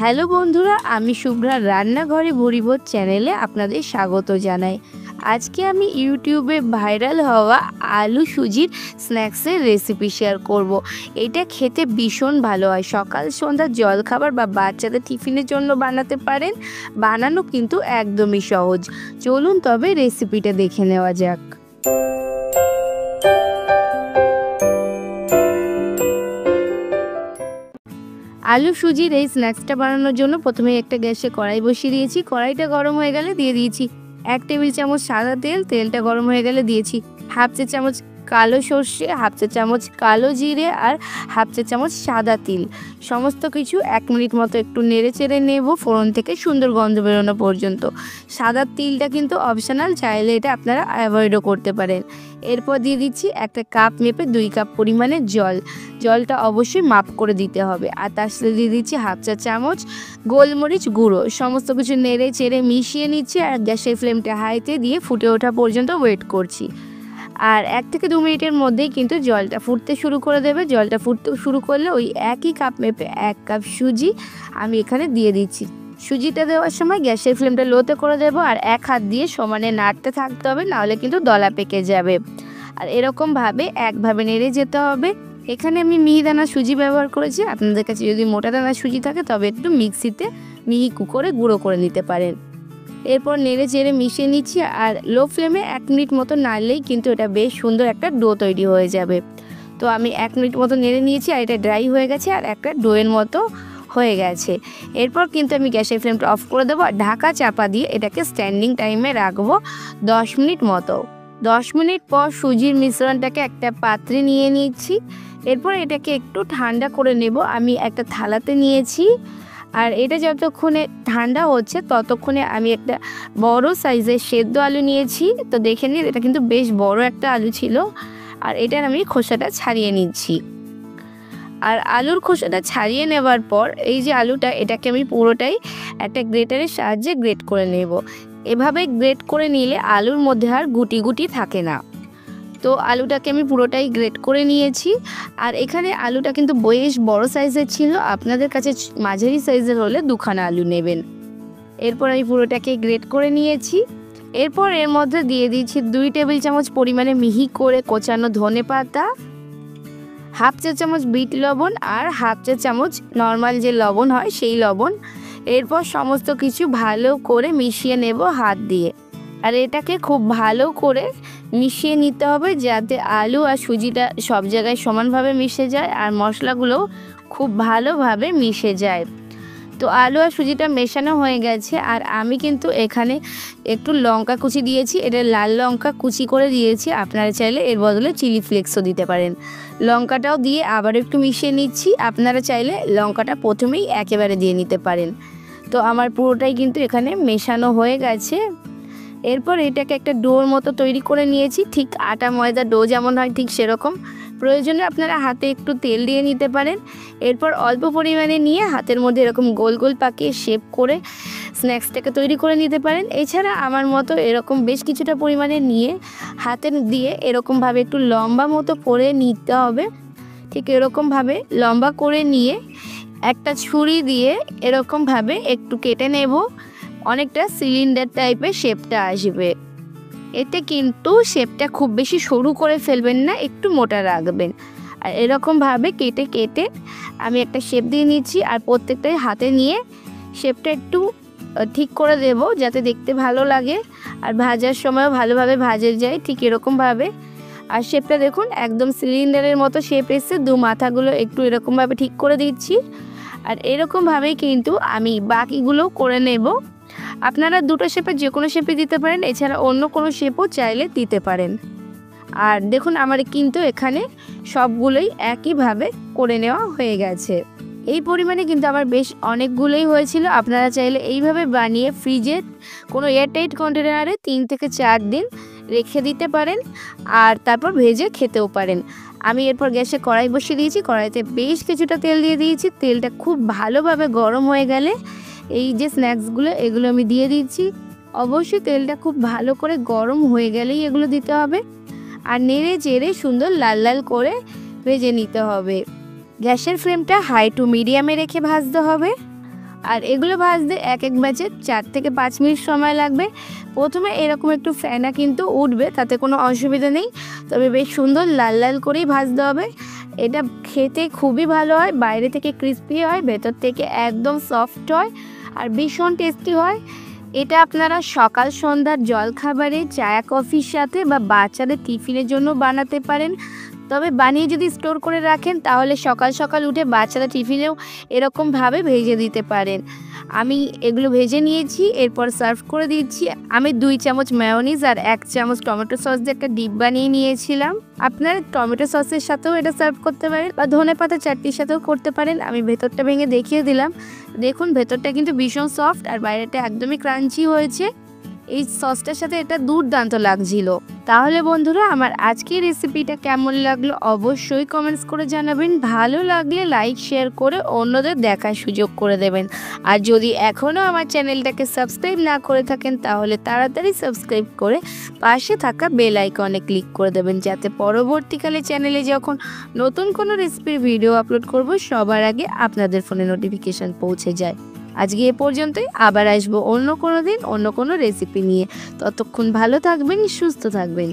Hello বন্ধুরা, আমি শুভ্রা রান্নাঘরে ভুরিভোজ চ্যানেলে আপনাদের স্বাগত জানাই। আজকে আমি ইউটিউবে ভাইরাল হওয়া আলু সুজির স্ন্যাক্সের রেসিপি শেয়ার করব। এটা খেতে ভীষণ ভালো হয়, সকাল সন্ধ্যা জলখাবার বা বাচ্চাদের টিফিনের জন্য বানাতে পারেন। বানানো কিন্তু একদমই সহজ। চলুন তবে রেসিপিটা দেখে নেওয়া যাক। আলু সুজির এই স্ন্যাক্সটা বানানোর জন্য প্রথমে একটা গ্যাসে কড়াই বসিয়ে দিয়েছি। কড়াইটা গরম হয়ে গেলে দিয়ে দিয়েছি 1 টেবিল চামচ সাদা তেল। তেলটা গরম হয়ে গেলে দিয়েছি হাফ চা চামচ কালো সর্ষে, হাফ চা চামচ কালো জিরে আর হাফ চা চামচ সাদা তিল। সমস্ত কিছু 1 মিনিট মতো একটু নেড়ে চেড়ে নেব ফোড়ন থেকে সুন্দর গন্ধ বেরোনো পর্যন্ত। সাদা তিলটা কিন্তু অপশনাল, চাইলে এটা আপনারা অ্যাভয়েডও করতে পারেন। এরপর দিয়ে দিচ্ছি একটা কাপ মেপে 2 কাপ পরিমাণে জল। জলটা অবশ্যই মাপ করে দিতে হবে। আর তার সাথে দিয়ে দিচ্ছি হাফ চা চামচ গোলমরিচ গুঁড়ো। সমস্ত কিছু নেড়ে চেড়ে মিশিয়ে নিচ্ছি আর গ্যাসের ফ্লেমটা হাইতে দিয়ে ফুটে ওঠা পর্যন্ত ওয়েট করছি। আর 1 থেকে 2 মিনিটের মধ্যেই কিন্তু জলটা ফুটতে শুরু করে দেবে। জলটা ফুটতে শুরু করলে ওই একই কাপ মেপে 1 কাপ সুজি আমি এখানে দিয়ে দিচ্ছি। সুজিটা দেওয়ার সময় গ্যাসের ফ্লেমটা লোতে করে দেবো আর 1 হাত দিয়ে সমানে নাড়তে থাকতে হবে, নাহলে কিন্তু দলা পেকে যাবে। আর এরকমভাবে একভাবে নেড়ে যেতে হবে। এখানে আমি মিহি দানা সুজি ব্যবহার করেছি। আপনাদের কাছে যদি মোটা দানা সুজি থাকে তবে একটু মিক্সিতে মিহি করে গুঁড়ো করে নিতে পারেন। এরপর নেড়ে চেড়ে মিশিয়ে নিচ্ছি আর লো ফ্লেমে 1 মিনিট মতো নাড়লেই কিন্তু এটা বেশ সুন্দর একটা ডো তৈরি হয়ে যাবে। তো আমি 1 মিনিট মতো নেড়ে নিয়েছি আর এটা ড্রাই হয়ে গেছে আর একটা ডোয়ের মতো হয়ে গেছে। এরপর কিন্তু আমি গ্যাসের ফ্লেমটা অফ করে দেবো আর ঢাকা চাপা দিয়ে এটাকে স্ট্যান্ডিং টাইমে রাখবো 10 মিনিট মতো। 10 মিনিট পর সুজির মিশ্রণটাকে একটা পাত্রে নিয়ে নিচ্ছি। এরপর এটাকে একটু ঠান্ডা করে নেব। আমি একটা থালাতে নিয়েছি আর এটা যতক্ষণে ঠান্ডা হচ্ছে ততক্ষণে আমি একটা বড় সাইজের সেদ্ধ আলু নিয়েছি। তো দেখে নিন, এটা কিন্তু বেশ বড় একটা আলু ছিল। আর এটার আমি খোসাটা ছাড়িয়ে নিচ্ছি। আর আলুর খোসাটা ছাড়িয়ে নেওয়ার পর এই যে আলুটা, এটাকে আমি পুরোটাই একটা গ্রেটারের সাহায্যে গ্রেট করে নেব। এভাবে গ্রেট করে নিলে আলুর মধ্যে আর গুটি গুটি থাকে না। তো আলুটাকে আমি পুরোটাই গ্রেট করে নিয়েছি। আর এখানে আলুটা কিন্তু বেশ বড় সাইজের ছিল, আপনাদের কাছে মাঝারি সাইজের হলে 2খানা আলু নেবেন। এরপর আমি পুরোটাকে গ্রেট করে নিয়েছি। এরপর এর মধ্যে দিয়ে দিয়েছি 2 টেবিল চামচ পরিমাণে মিহি করে কোচানো ধনে পাতা, হাফ চা চামচ বিট লবণ আর হাফ চা চামচ নর্মাল যে লবণ হয় সেই লবণ। এরপর সমস্ত কিছু ভালো করে মিশিয়ে নেব হাত দিয়ে। আর এটাকে খুব ভালো করে মিশিয়ে নিতে হবে যাতে আলু আর সুজিটা সব জায়গায় সমানভাবে মিশে যায় আর মশলাগুলো খুব ভালোভাবে মিশে যায়। তো আলু আর সুজিটা মেশানো হয়ে গেছে আর আমি কিন্তু এখানে একটু লঙ্কা কুচি দিয়েছি। এটা লাল লঙ্কা কুচি করে দিয়েছি, আপনারা চাইলে এর বদলে চিলি ফ্লেক্সও দিতে পারেন। লঙ্কাটাও দিয়ে আবার একটু মিশিয়ে নিচ্ছি। আপনারা চাইলে লঙ্কাটা প্রথমেই একেবারে দিয়ে নিতে পারেন। তো আমার পুরোটাই কিন্তু এখানে মেশানো হয়ে গেছে। এরপর এটাকে একটা ডোর মতো তৈরি করে নিয়েছি, ঠিক আটা ময়দা ডো যেমন হয় ঠিক সেরকম। প্রয়োজনে আপনারা হাতে একটু তেল দিয়ে নিতে পারেন। এরপর অল্প পরিমাণে নিয়ে হাতের মধ্যে এরকম গোল গোল পাকিয়ে শেপ করে স্ন্যাক্সটাকে তৈরি করে নিতে পারেন। এছাড়া আমার মতো এরকম বেশ কিছুটা পরিমাণে নিয়ে হাতে দিয়ে এরকমভাবে একটু লম্বা মতো করে নিতে হবে। ঠিক এরকমভাবে লম্বা করে নিয়ে একটা ছুরি দিয়ে এরকমভাবে একটু কেটে নেব। অনেকটা সিলিন্ডার টাইপের শেপটা আসবে। এতে কিন্তু শেপটা খুব বেশি সরু করে ফেলবেন না, একটু মোটা রাখবেন। আর এরকমভাবে কেটে কেটে আমি একটা শেপ দিয়ে নিচ্ছি আর প্রত্যেকটাই হাতে নিয়ে শেপটা একটু ঠিক করে দেব যাতে দেখতে ভালো লাগে আর ভাজার সময়ও ভালোভাবে ভাজা যায়। ঠিক এরকমভাবে। আর শেপটা দেখুন একদম সিলিন্ডারের মতো শেপ এসে মাথাগুলো একটু এরকমভাবে ঠিক করে দিচ্ছি। আর এরকমভাবেই কিন্তু আমি বাকিগুলো করে নেব। আপনারা দুটো শেপে যে কোনো শেপে দিতে পারেন, এছাড়া অন্য কোনো শেপও চাইলে দিতে পারেন। আর দেখুন আমার কিন্তু এখানে সবগুলোই একইভাবে করে নেওয়া হয়ে গেছে। এই পরিমাণে কিন্তু আমার বেশ অনেকগুলোই হয়েছিল। আপনারা চাইলে এইভাবে বানিয়ে ফ্রিজে কোনো এয়ারটাইট কন্টেনারে 3 থেকে 4 দিন রেখে দিতে পারেন আর তারপর ভেজে খেতেও পারেন। আমি এরপর গ্যাসে কড়াই বসিয়ে দিয়েছি। কড়াইতে বেশ কিছুটা তেল দিয়ে দিয়েছি। তেলটা খুব ভালোভাবে গরম হয়ে গেলে এই যে স্ন্যাক্সগুলো এগুলো আমি দিয়ে দিচ্ছি। অবশ্যই তেলটা খুব ভালো করে গরম হয়ে গেলেই এগুলো দিতে হবে আর নেড়ে চেড়ে সুন্দর লাল লাল করে ভেজে নিতে হবে। গ্যাসের ফ্লেমটা হাই টু মিডিয়ামে রেখে ভাজতে হবে। আর এগুলো ভাজতে এক ব্যাচে 4 থেকে 5 মিনিট সময় লাগবে। প্রথমে এরকম একটু ফেনা কিন্তু উঠবে, তাতে কোনো অসুবিধা নেই, তবে বেশ সুন্দর লাল লাল করেই ভাজতে হবে। এটা খেতে খুবই ভালো হয়, বাইরে থেকে ক্রিস্পি হয়, ভেতর থেকে একদম সফট হয় আর ভীষণ টেস্টি হয়। এটা আপনারা সকাল সন্ধ্যার জলখাবারে, চায়া কফির সাথে বা বাচ্চাদের টিফিনের জন্য বানাতে পারেন। তবে বানিয়ে যদি স্টোর করে রাখেন তাহলে সকাল সকাল উঠে বাচ্চাদের টিফিনেও এরকমভাবে ভেজে দিতে পারেন। আমি এগুলো ভেজে নিয়েছি, এরপর সার্ভ করে দিচ্ছি। আমি 2 চামচ মেয়োনিজ আর 1 চামচ টমেটো সস দিয়ে একটা ডিপ বানিয়ে নিয়েছিলাম। আপনারা টমেটো সসের সাথেও এটা সার্ভ করতে পারেন বা ধনেপাতা চাটনির সাথেও করতে পারেন। আমি ভেতরটা ভেঙে দেখিয়ে দিলাম। দেখুন ভেতরটা কিন্তু ভীষণ সফট আর বাইরেটা একদমই ক্রাঞ্চি হয়েছে। এই সসটার সাথে এটা দুর্দান্ত লাগছিল। তাহলে বন্ধুরা, আমার আজকের রেসিপিটা কেমন লাগলো অবশ্যই কমেন্টস করে জানাবেন। ভালো লাগলে লাইক শেয়ার করে অন্যদের দেখার সুযোগ করে দেবেন। আর যদি এখনও আমার চ্যানেলটাকে সাবস্ক্রাইব না করে থাকেন তাহলে তাড়াতাড়ি সাবস্ক্রাইব করে পাশে থাকা বেল আইকনে ক্লিক করে দেবেন, যাতে পরবর্তীকালে চ্যানেলে যখন নতুন কোনো রেসিপির ভিডিও আপলোড করব সবার আগে আপনাদের ফোনে নোটিফিকেশান পৌঁছে যায়। আজকে এ পর্যন্তই, আবার আসবো অন্য কোনো দিন অন্য কোনো রেসিপি নিয়ে। ততক্ষণ ভালো থাকবেন, সুস্থ থাকবেন।